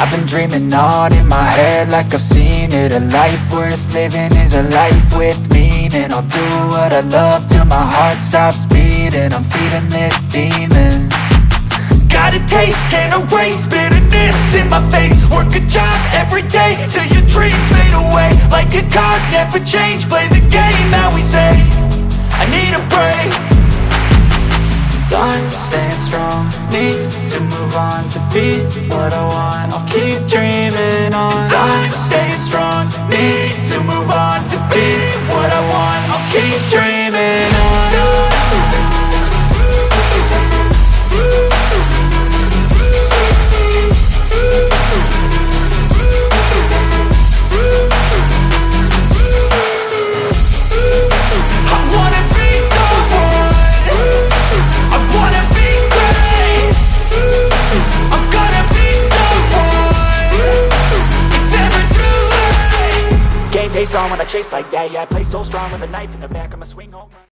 I've been dreaming on in my head like I've seen it. A life worth living is a life with meaning. I'll do what I love till my heart stops beating. I'm feeding this demon. Got a taste, can't erase bitterness in my face. Work a job every day till your dreams fade away. Like a card, never change, play the game that we say. I need a break. I'm staying strong, need to move on to be what I want. I'll keep dreaming on. I'm staying strong, need to move on to be what I want. I'll keep dreaming on. Face on when I chase like that. Yeah, I play so strong with a knife in the back. I'ma swing home.